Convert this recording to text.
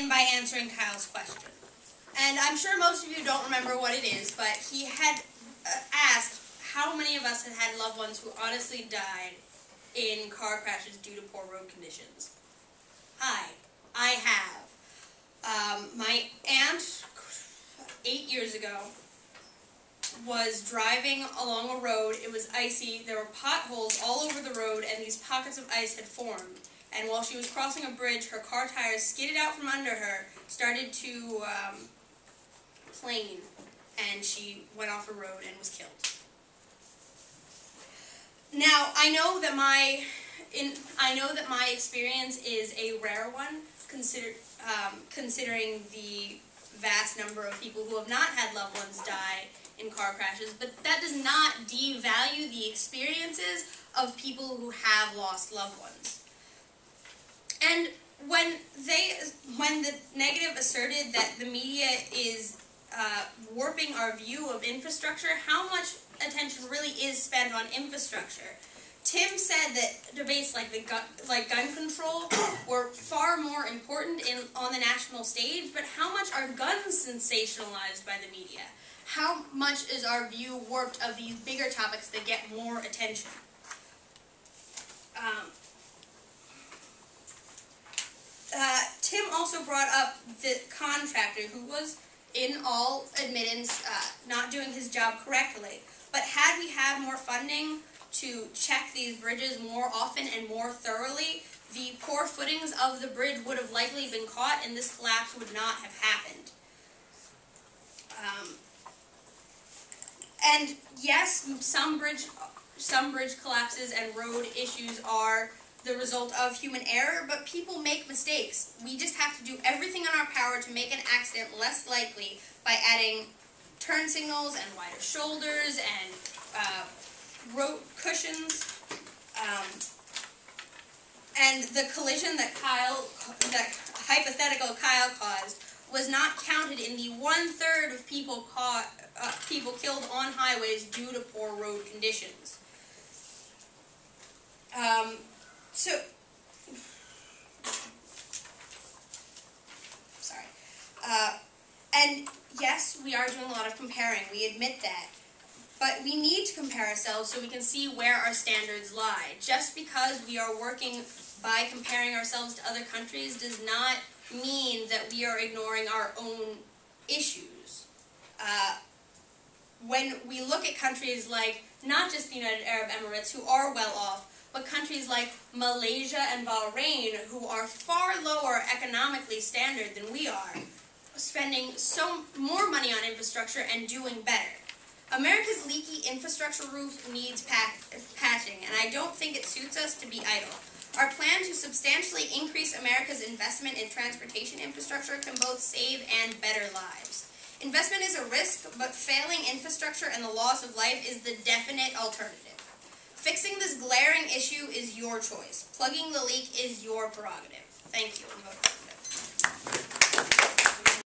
by answering Kyle's question. And I'm sure most of you don't remember what it is, but he had asked how many of us had loved ones who honestly died in car crashes due to poor road conditions. I have. My aunt, 8 years ago, was driving along a road. It was icy. There were potholes all over the road, and these pockets of ice had formed. And while she was crossing a bridge, her car tires skidded out from under her, started to plane, and she went off the road and was killed. Now, I know that my experience is a rare one, considering the vast number of people who have not had loved ones die in car crashes, but that does not devalue the experiences of people who have lost loved ones. And when the negative asserted that the media is warping our view of infrastructure, how much attention really is spent on infrastructure? Tim said that debates like gun control were far more important on the national stage, but how much are guns sensationalized by the media? How much is our view warped of these bigger topics that get more attention? Tim also brought up the contractor who was, in all admittance, not doing his job correctly. But had we had more funding to check these bridges more often and more thoroughly, the poor footings of the bridge would have likely been caught, and this collapse would not have happened. And yes, some bridge collapses and road issues are the result of human error, but people make mistakes. We just have to do everything in our power to make an accident less likely by adding turn signals and wider shoulders and road cushions. And the collision that hypothetical Kyle caused was not counted in the 1/3 of people killed on highways due to poor road conditions. And yes, we are doing a lot of comparing. We admit that. But we need to compare ourselves so we can see where our standards lie. Just because we are working by comparing ourselves to other countries does not mean that we are ignoring our own issues. When we look at countries like, not just the United Arab Emirates, who are well off, but countries like Malaysia and Bahrain, who are far lower economically standard than we are, spending more money on infrastructure and doing better. America's leaky infrastructure roof needs patching, and I don't think it suits us to be idle. Our plan to substantially increase America's investment in transportation infrastructure can both save and better lives. Investment is a risk, but failing infrastructure and the loss of life is the definite alternative. Fixing this glaring issue is your choice. Plugging the leak is your prerogative. Thank you.